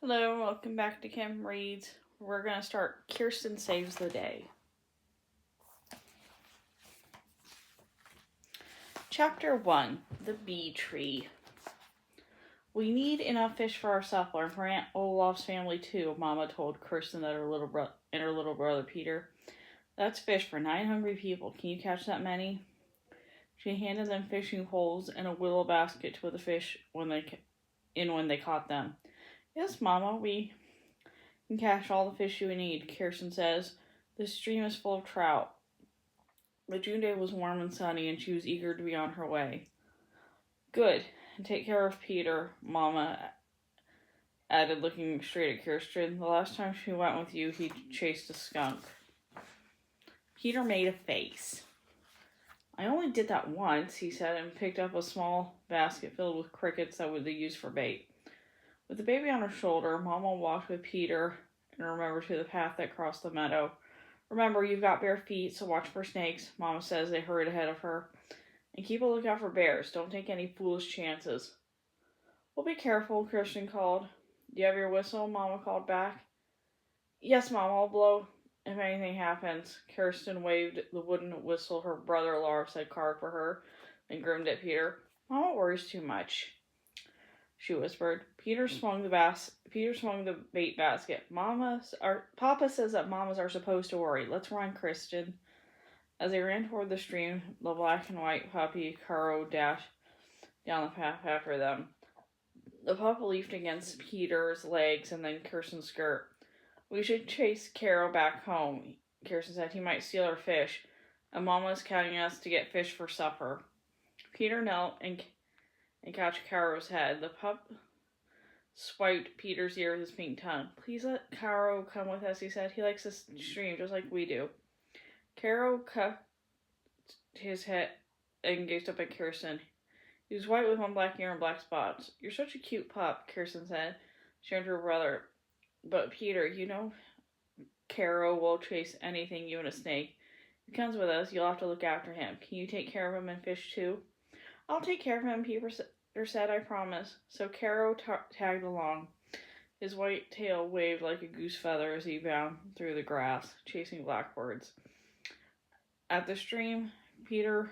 Hello, welcome back to Kim Reads. We're going to start Kirsten Saves the Day. Chapter 1, The Bee Tree. We need enough fish for our supper and for Aunt Olaf's family too, Mama told Kirsten and her little brother Peter. That's fish for 9 hungry people. Can you catch that many? She handed them fishing poles and a willow basket to put the fish when they caught them. Yes, Mama, we can catch all the fish you need, Kirsten says. The stream is full of trout. The June day was warm and sunny, and she was eager to be on her way. Good, and take care of Peter, Mama added, looking straight at Kirsten. The last time she went with you, he chased a skunk. Peter made a face. I only did that once, he said, and picked up a small basket filled with crickets that they used for bait. With the baby on her shoulder, Mama walked with Peter and remembered to the path that crossed the meadow. Remember, you've got bare feet, so watch for snakes, Mama says. They hurried ahead of her. And keep a lookout for bears. Don't take any foolish chances. Well, be careful, Kirsten called. Do you have your whistle? Mama called back. Yes, Mom, I'll blow if anything happens. Kirsten waved the wooden whistle her brother Lars had carved for her, and grinned at Peter. Mama worries too much, she whispered. Peter swung the bait basket. Papa says that mamas are supposed to worry. Let's run, Kirsten. As they ran toward the stream, the black and white puppy Caro dashed down the path after them. The pup leaped against Peter's legs and then Kirsten's skirt. We should chase Caro back home, Kirsten said. He might steal our fish, and Mama's counting us to get fish for supper. Peter knelt and catch Caro's head. The pup swiped Peter's ear with his pink tongue. Please let Caro come with us, he said. He likes this stream just like we do. Caro cupped his head and gazed up at Kirsten. He was white with one black ear and black spots. You're such a cute pup, Kirsten said. She turned to her brother. But Peter, you know Caro will chase anything, even a snake. If he comes with us, you'll have to look after him. Can you take care of him and fish too? I'll take care of him, Peter said, I promise. So Caro tagged along. His white tail waved like a goose feather as he bounded through the grass, chasing blackbirds. At the stream, Peter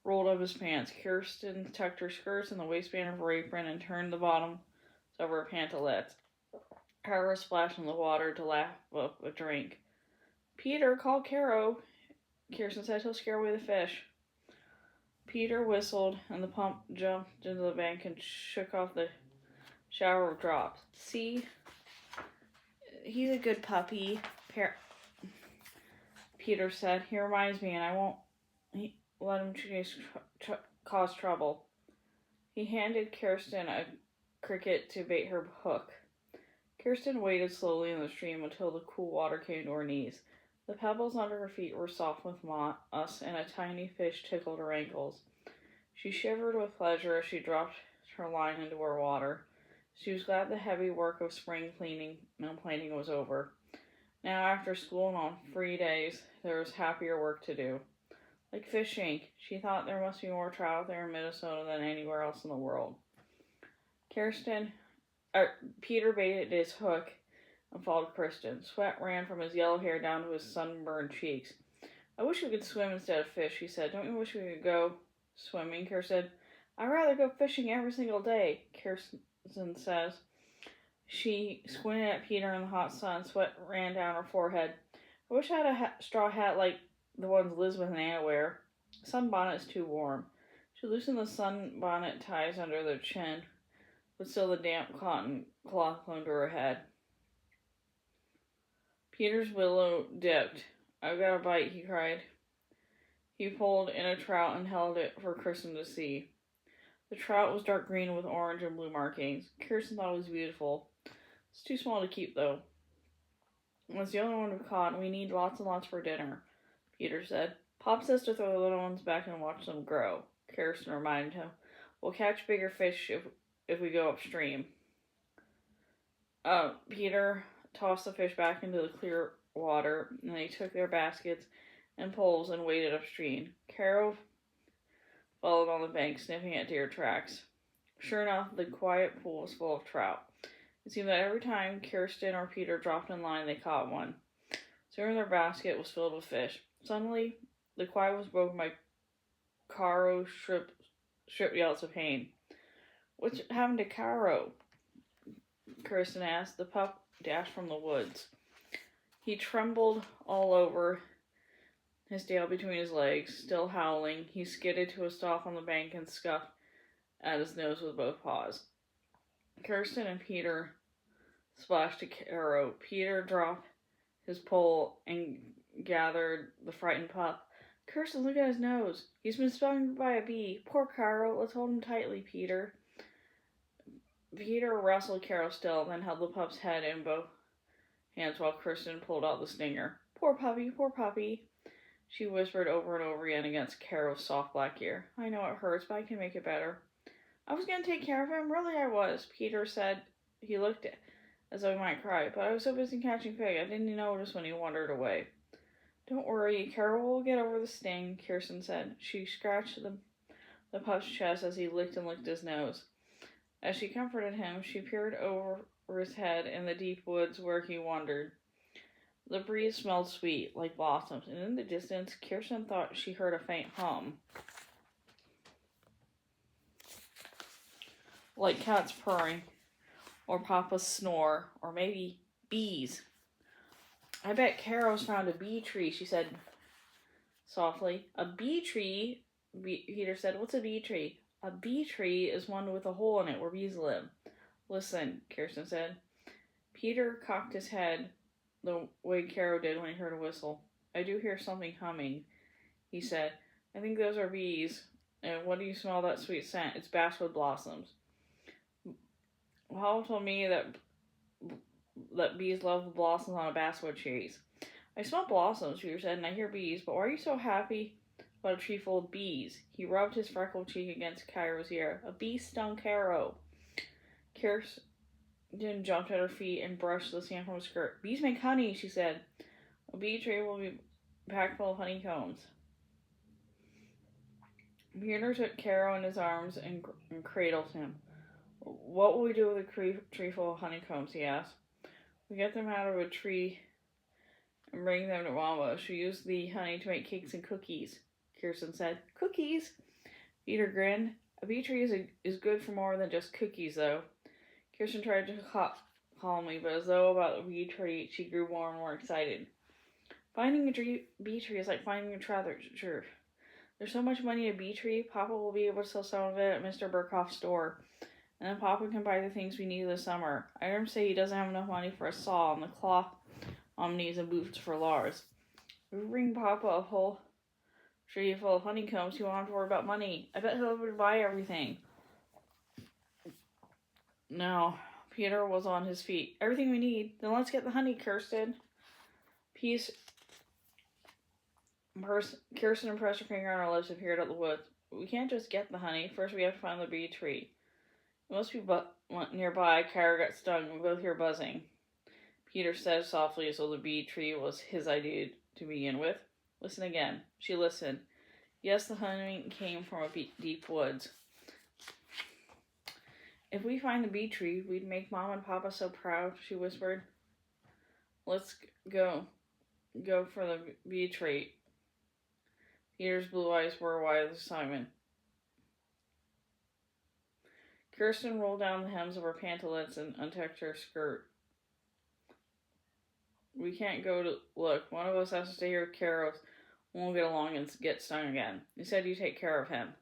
rolled up his pants. Kirsten tucked her skirts in the waistband of her apron and turned the bottoms of her pantalettes. Caro splashed in the water to lap up a drink. Peter, call Caro, Kirsten said. He'll scare away the fish. Peter whistled, and the pup jumped into the bank and shook off the shower of drops. See? He's a good puppy, Peter said. He reminds me, and I won't let him cause trouble. He handed Kirsten a cricket to bait her hook. Kirsten waded slowly in the stream until the cool water came to her knees. The pebbles under her feet were soft with moss, and a tiny fish tickled her ankles. She shivered with pleasure as she dropped her line into her water. She was glad the heavy work of spring cleaning and planting was over. Now, after school and on free days, there was happier work to do. Like fishing. She thought there must be more trout there in Minnesota than anywhere else in the world. Peter baited his hook and followed Kirsten. Sweat ran from his yellow hair down to his sunburned cheeks. I wish we could swim instead of fish, he said. Don't you wish we could go swimming, Kirsten? I'd rather go fishing every single day, Kirsten says. She squinted at Peter in the hot sun. Sweat ran down her forehead. I wish I had a straw hat like the ones Elizabeth and Anna wear. Sunbonnet's too warm. She loosened the sunbonnet ties under their chin, but still the damp cotton cloth clung to her head. Peter's willow dipped. I've got a bite, he cried. He pulled in a trout and held it for Kirsten to see. The trout was dark green with orange and blue markings. Kirsten thought it was beautiful. It's too small to keep, though. It's the only one we've caught, and we need lots and lots for dinner, Peter said. Pop says to throw the little ones back and watch them grow, Kirsten reminded him. We'll catch bigger fish if we go upstream. Peter tossed the fish back into the clear water, and they took their baskets and poles and waded upstream. Caro followed on the bank, sniffing at deer tracks. Sure enough, the quiet pool was full of trout. It seemed that every time Kirsten or Peter dropped in line, they caught one. Soon their basket was filled with fish. Suddenly, the quiet was broken by Caro's shrill yells of pain. "What happened to Caro?" Kirsten asked. The pup dashed from the woods. He trembled all over, his tail between his legs, still howling. He skidded to a stop on the bank and scuffed at his nose with both paws. Kirsten and Peter splashed to Caro. Peter dropped his pole and gathered the frightened pup. "Kirsten, look at his nose. He's been stung by a bee. Poor Caro. Let's hold him tightly, Peter." Peter wrestled Caro still, then held the pup's head in both hands while Kirsten pulled out the stinger. Poor puppy," she whispered over and over again against Caro's soft black ear. "I know it hurts, but I can make it better." "I was going to take care of him, really I was," Peter said. He looked as though he might cry, "but I was so busy catching fish, I didn't notice when he wandered away." "Don't worry, Caro will get over the sting," Kirsten said. She scratched the pup's chest as he licked his nose. As she comforted him, she peered over his head in the deep woods where he wandered. The breeze smelled sweet, like blossoms, and in the distance, Kirsten thought she heard a faint hum, like cats purring, or Papa's snore, or maybe bees. "I bet Caro's found a bee tree," she said softly. "A bee tree?" Peter said. "What's a bee tree?" "A bee tree is one with a hole in it where bees live." "Listen," Kirsten said. Peter cocked his head the way Caro did when he heard a whistle. "I do hear something humming," he said. "I think those are bees. And what do you smell that sweet scent? It's basswood blossoms." Paul told me that bees love the blossoms on a basswood trees. "I smell blossoms," Peter said, "and I hear bees, but why are you so happy about a tree full of bees?" He rubbed his freckled cheek against Caro's ear. "A bee stung Caro." Kirsten jumped at her feet and brushed the sand from her skirt. "Bees make honey," she said. "A bee tree will be packed full of honeycombs." Peter took Caro in his arms and cradled him. "What will we do with a tree full of honeycombs?" he asked. "We get them out of a tree and bring them to Mama. She'll use the honey to make cakes and cookies," Kirsten said. "Cookies?" Peter grinned. "A bee tree is good for more than just cookies, though." Kirsten tried to calmly, but as though about the bee tree, she grew more and more excited. "Finding a bee tree is like finding a treasure. There's so much money in a bee tree, Papa will be able to sell some of it at Mr. Burkhoff's store. And then Papa can buy the things we need this summer. I heard him say he doesn't have enough money for a saw and the cloth needs and boots for Lars. If we bring Papa a whole tree full of honeycombs, he won't have to worry about money. I bet he'll be able to buy everything." Now, Peter was on his feet. "Everything we need. Then let's get the honey, Kirsten." Kirsten pressed her finger on her lips and peered out the woods. "We can't just get the honey. First we have to find the bee tree. It must be nearby. Caro got stung. We both hear buzzing." Peter said softly as though the bee tree was his idea to begin with. "Listen again." She listened. Yes, the humming came from a deep woods. "If we find the bee tree, we'd make Mom and Papa so proud," she whispered. "Let's go for the bee tree." Peter's blue eyes were wide with excitement. Kirsten rolled down the hems of her pantalettes and untucked her skirt. "We can't go to look. One of us has to stay here with Caro. Won't get along and get stung again. You said you take care of him."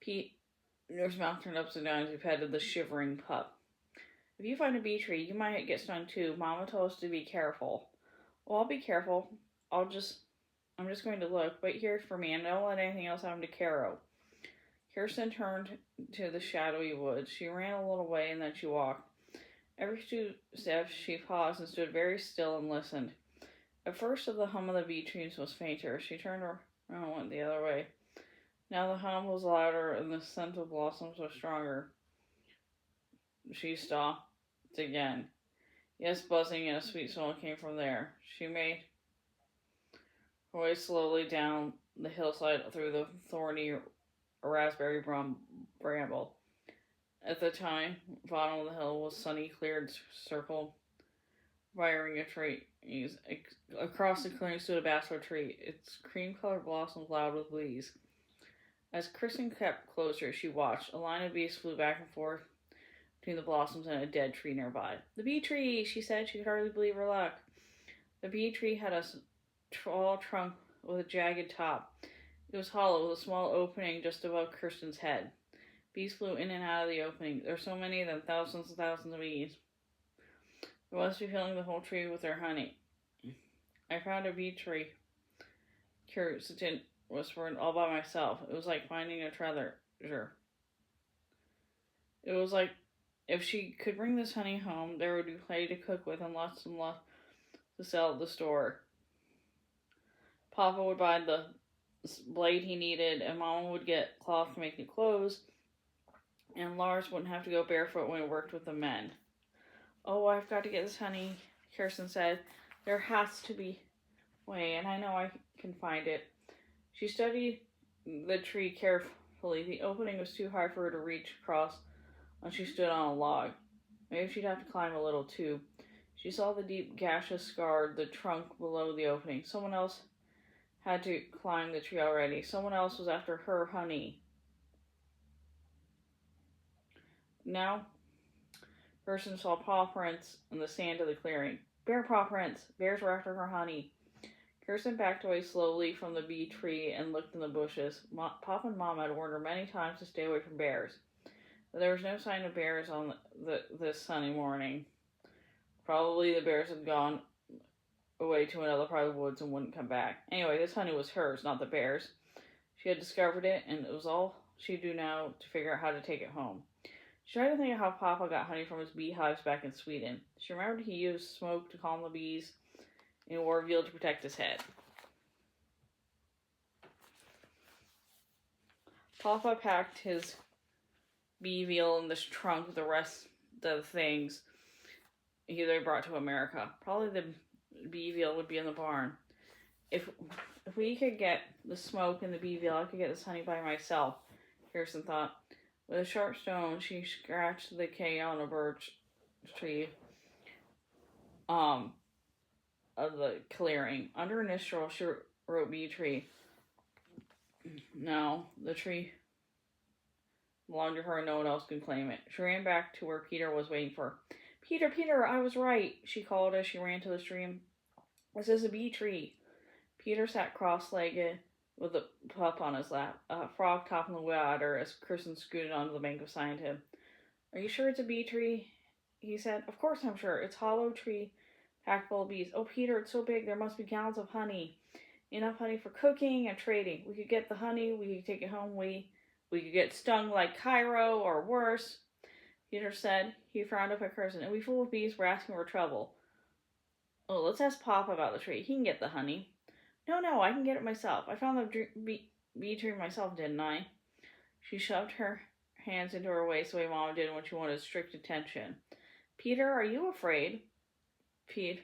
Peter's mouth turned upside down as he petted the shivering pup. "If you find a bee tree, you might get stung too. Mama told us to be careful." "Well, I'll be careful. I'm just going to look. Wait here for me, and don't let anything else happen to Caro." Kirsten turned to the shadowy woods. She ran a little way, and then she walked. Every 2 steps, she paused and stood very still and listened. At first, the hum of the bee trees was fainter. She turned around and went the other way. Now the hum was louder, and the scent of blossoms was stronger. She stopped again. Yes, buzzing and a sweet smell came from there. She made her way slowly down the hillside through the thorny raspberry bramble. At the time, bottom of the hill was sunny, cleared circle, wiring a tree. Across the clearing stood a basswood tree, its cream-colored blossoms loud with leaves. As Kirsten kept closer, she watched. A line of bees flew back and forth between the blossoms and a dead tree nearby. "The bee tree," she said. She could hardly believe her luck. The bee tree had a tall trunk with a jagged top. It was hollow, with a small opening just above Kirsten's head. Bees flew in and out of the opening. There were so many of them, thousands and thousands of bees. They must be filling the whole tree with their honey. "I found a bee tree," Kirsten whispered, "all by myself. It was like finding a treasure. It was like if she could bring this honey home, there would be plenty to cook with and lots to sell at the store. Papa would buy the blade he needed, and Mama would get cloth to make new clothes, and Lars wouldn't have to go barefoot when he worked with the men." "Oh, I've got to get this honey," Kirsten said. "There has to be a way, and I know I can find it." She studied the tree carefully. The opening was too high for her to reach across, and she stood on a log. Maybe she'd have to climb a little, too. She saw the deep gashes scarred the trunk below the opening. Someone else had to climb the tree already. Someone else was after her honey. Now, Kirsten saw paw prints in the sand of the clearing. Bear paw prints! Bears were after her honey. Kirsten backed away slowly from the bee tree and looked in the bushes. Papa and Mama had warned her many times to stay away from bears. But there was no sign of bears on this sunny morning. Probably the bears had gone away to another part of the woods and wouldn't come back. Anyway, this honey was hers, not the bears'. She had discovered it, and it was all she'd do now to figure out how to take it home. She tried to think of how Papa got honey from his beehives back in Sweden. She remembered he used smoke to calm the bees and wore a veil to protect his head. Papa packed his bee veil in this trunk with the rest of the things he brought to America. Probably the bee veil would be in the barn. If we could get the smoke and the bee veil, I could get this honey by myself, Kirsten thought. With a sharp stone, she scratched the decay on a birch tree of the clearing. Under an initial, she wrote bee tree. Now, the tree belonged to her and no one else could claim it. She ran back to where Peter was waiting for her. Peter, I was right," she called as she ran to the stream. "This is a bee tree." Peter sat cross-legged with a pup on his lap, a frog toppling the water as Kirsten scooted onto the bank beside him. "Are you sure it's a bee tree?" he said. "Of course I'm sure. It's a hollow tree packed full of bees. Oh, Peter, it's so big there must be gallons of honey. Enough honey for cooking and trading. We could get the honey, we could take it home, we could get stung like Cairo or worse," Peter said. He frowned up at Kirsten. "And we full of bees were asking for trouble." "Oh, let's ask Papa about the tree. He can get the honey." No, I can get it myself. I found the bee tree myself, didn't I?" She shoved her hands into her waist the way Mama did when she wanted strict attention. "Peter, are you afraid?" Peter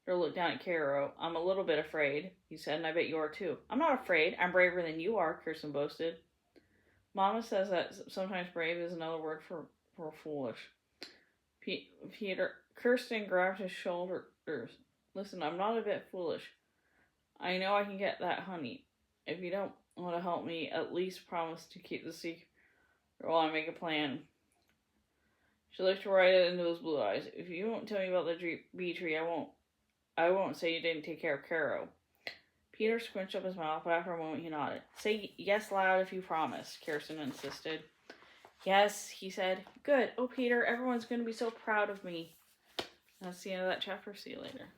looked down at Caro. "I'm a little bit afraid," he said, "and I bet you are too." "I'm not afraid. I'm braver than you are," Kirsten boasted. "Mama says that sometimes brave is another word for foolish." Kirsten grabbed his shoulders. "Listen, I'm not a bit foolish. I know I can get that honey. If you don't want to help me, at least promise to keep the secret while I make a plan." She looked right into his blue eyes. "If you won't tell me about the bee tree, I won't say you didn't take care of Caro." Peter squinched up his mouth, but after a moment he nodded. "Say yes loud if you promise," Kirsten insisted. "Yes," he said. "Good. Oh, Peter, everyone's going to be so proud of me." That's the end of that chapter. See you later.